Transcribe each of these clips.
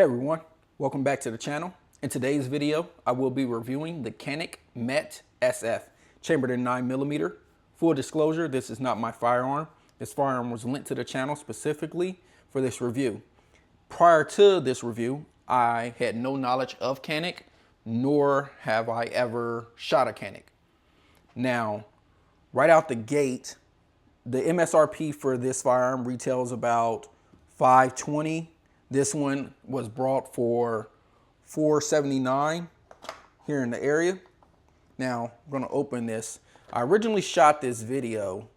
Hey everyone, welcome back to the channel. In today's video, I will be reviewing the Canik Mete SF, chambered in 9mm. Full disclosure, this is not my firearm. This firearm was linked to the channel specifically for this review. Prior to this review, I had no knowledge of Canik, nor have I ever shot a Canik. Now, right out the gate, the MSRP for this firearm retails about $520. This one was brought for $479 here in the area. Now, I'm gonna open this. I originally shot this video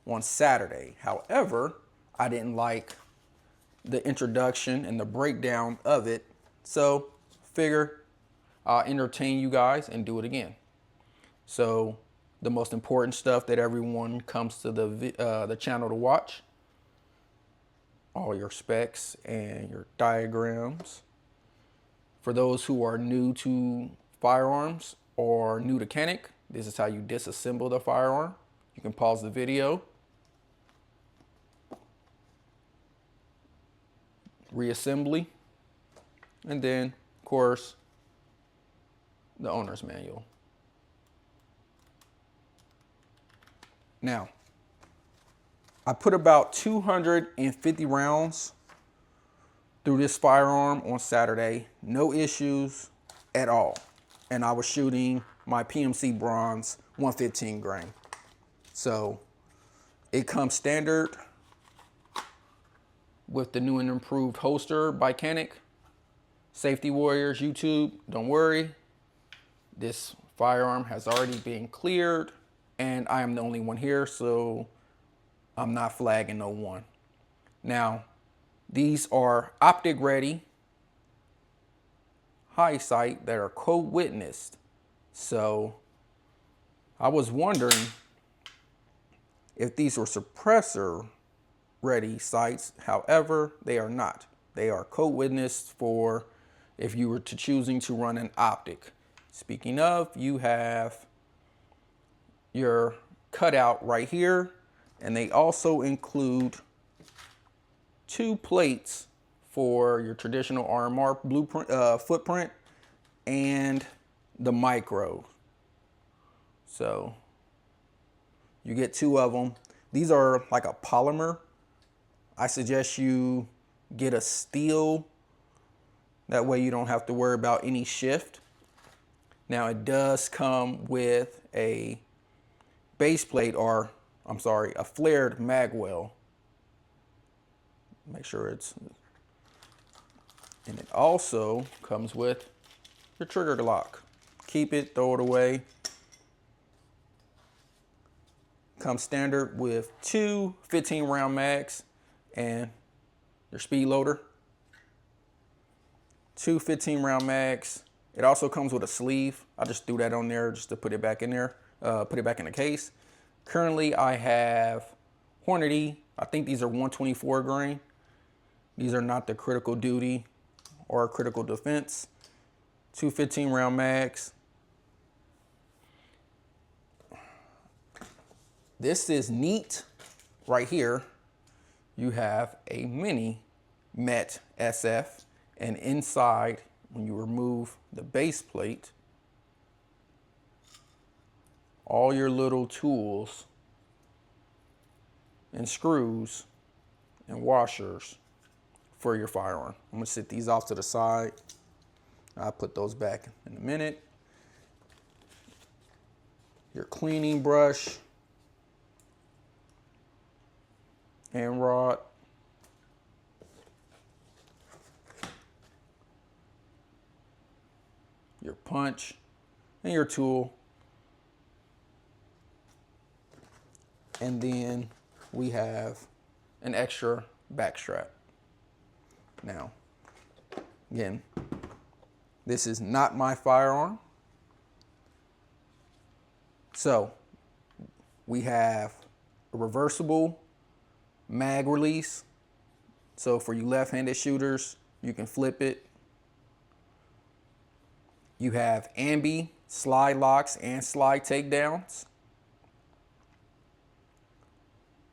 on Saturday. However, I didn't like the introduction and the breakdown of it. So, figure I'll entertain you guys and do it again. So, the most important stuff that everyone comes to the channel to watch. All your specs and your diagrams. For those who are new to firearms or new to Canik, this is how you disassemble the firearm. You can pause the video, reassembly, and then, of course, the owner's manual. Now, I put about 250 rounds through this firearm on Saturday. No issues at all. And I was shooting my PMC bronze 115 grain. So it comes standard with the new and improved holster by Canik. Safety Warriors YouTube, don't worry. This firearm has already been cleared and I am the only one here, so I'm not flagging no one. Now, these are optic ready high sight that are code witnessed. So I was wondering if these were suppressor ready sights. However, they are not. They are code witnessed for if you were to choosing to run an optic. Speaking of, you have your cutout right here. And they also include 2 plates for your traditional RMR blueprint, footprint and the micro. So you get 2 of them. These are like a polymer. I suggest you get a steel. That way you don't have to worry about any shift. Now it does come with a base plate, or I'm sorry, a flared mag well. Make sure it's, and it also comes with your trigger lock. Keep it, throw it away. Comes standard with 2 15-round mags and your speed loader. 2 15-round mags. It also comes with a sleeve. I just threw that on there just to put it back in there, put it back in the case. Currently, I have Hornady. I think these are 124 grain. These are not the critical duty or critical defense. 2 15-round mags. This is neat. Right here, you have a mini Mete SF. And inside, when you remove the base plate, all your little tools and screws and washers for your firearm. I'm gonna sit these off to the side. I'll put those back in a minute. Your cleaning brush and rod. Your punch and your tool. And then we have an extra back strap. Now, again, this is not my firearm. So we have a reversible mag release. So for you left-handed shooters, you can flip it. You have ambi, slide locks, and slide takedowns.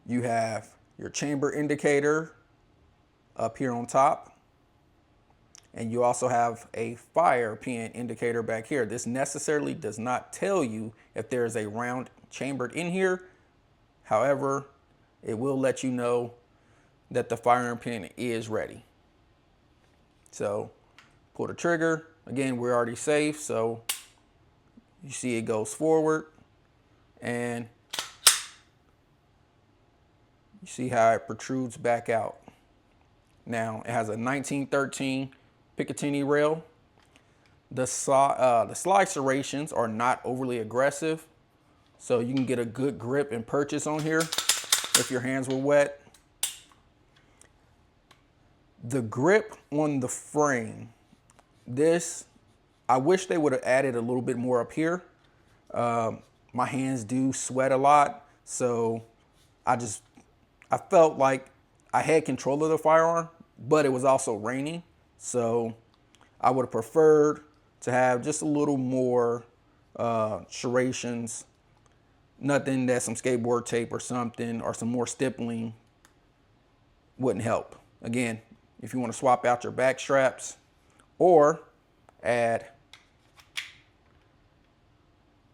You have your chamber indicator up here on top. And you also have a fire pin indicator back here. This necessarily does not tell you if there's a round chambered in here. However, it will let you know that the firearm pin is ready. So pull the trigger. Again, we're already safe, so you see it goes forward, and you see how it protrudes back out. Now, it has a 1913 Picatinny rail. The slide serrations are not overly aggressive, so you can get a good grip and purchase on here if your hands were wet. The grip on the frame, this, I wish they would have added a little bit more up here. My hands do sweat a lot, so I felt like I had control of the firearm, but it was also raining, so I would have preferred to have just a little more serrations. Nothing that some skateboard tape or something or some more stippling wouldn't help. Again, if you want to swap out your back straps or add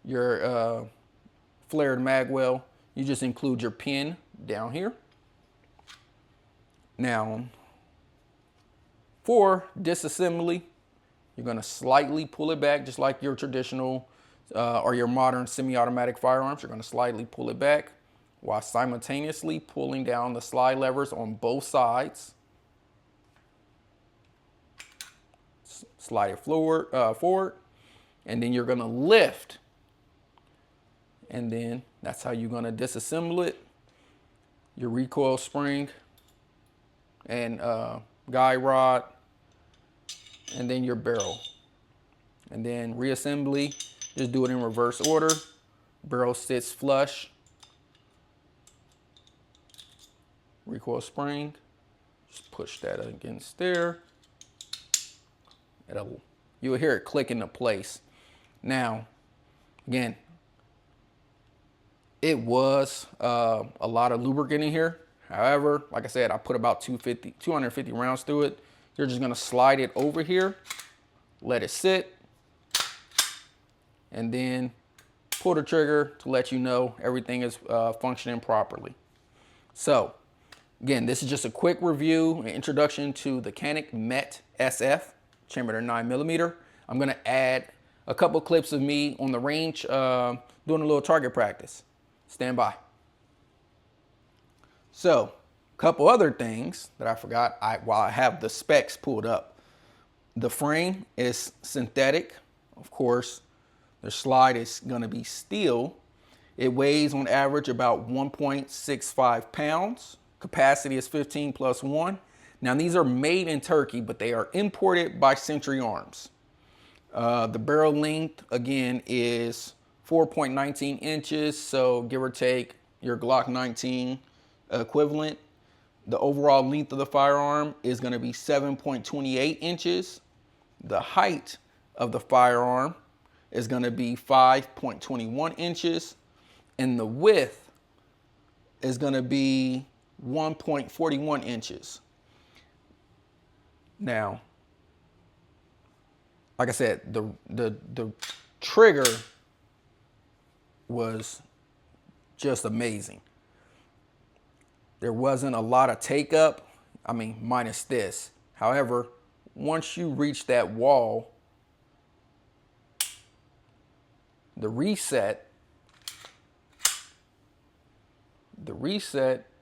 your flared magwell, you just include your pin down here. Now, for disassembly, you're going to slightly pull it back, just like your traditional or your modern semi-automatic firearms. You're going to slightly pull it back while simultaneously pulling down the slide levers on both sides. Slide it forward, and then you're going to lift. And then that's how you're going to disassemble it. Your recoil spring and guide rod, and then your barrel. And then reassembly, just do it in reverse order. Barrel sits flush. Recoil spring, just push that against there. You'll hear it click into place. Now, again, it was a lot of lubricant in here. However, like I said, I put about 250 rounds through it. You're just gonna slide it over here, let it sit, and then pull the trigger to let you know everything is functioning properly. So, again, this is just a quick review and introduction to the Canik Mete SF chambered at 9mm. I'm gonna add a couple clips of me on the range doing a little target practice. Stand by. So, a couple other things that I forgot while I have the specs pulled up. The frame is synthetic. Of course, the slide is gonna be steel. It weighs on average about 1.65 pounds. Capacity is 15 plus 1. Now, these are made in Turkey, but they are imported by Century Arms. The barrel length, again, is 4.19 inches, so give or take your Glock 19 equivalent. The overall length of the firearm is going to be 7.28 inches. The height of the firearm is going to be 5.21 inches, and the width is going to be 1.41 inches. Now, like I said, the trigger was just amazing. There wasn't a lot of take up, I mean, minus this. However, once you reach that wall, the reset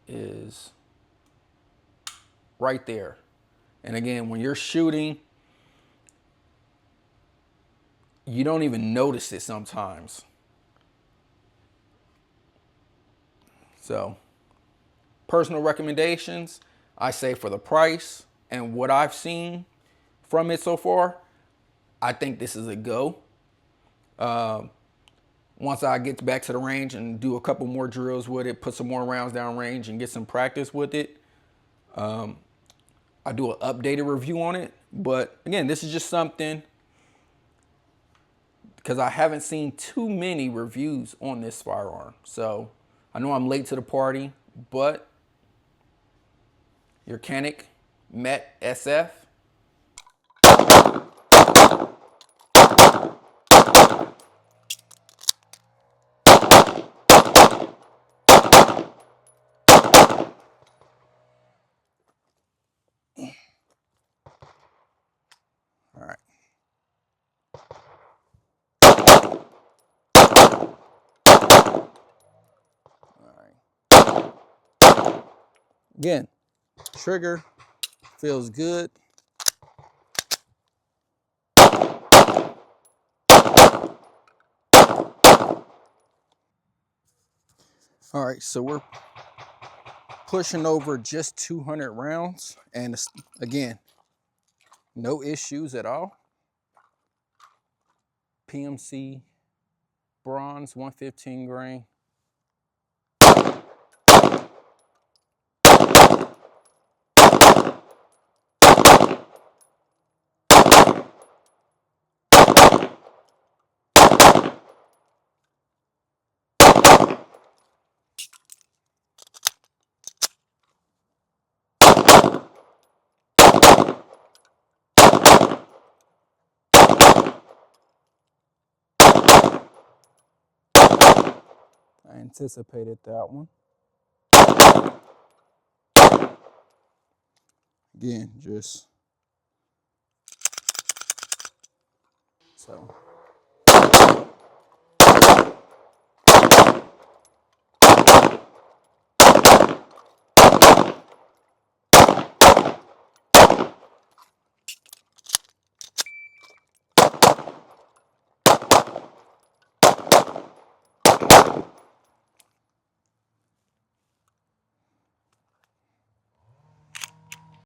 is right there. And again, when you're shooting, you don't even notice it sometimes. So, personal recommendations, I say for the price and what I've seen from it so far, I think this is a go. Once I get back to the range and do a couple more drills with it, put some more rounds down range and get some practice with it, I do an updated review on it. But again, this is just something because I haven't seen too many reviews on this firearm. So I know I'm late to the party, but your Canik Mete SF All right. All right. Again, trigger feels good. All right, so we're pushing over just 200 rounds, and again, no issues at all. PMC bronze 115 grain. I anticipated that one. Again, just so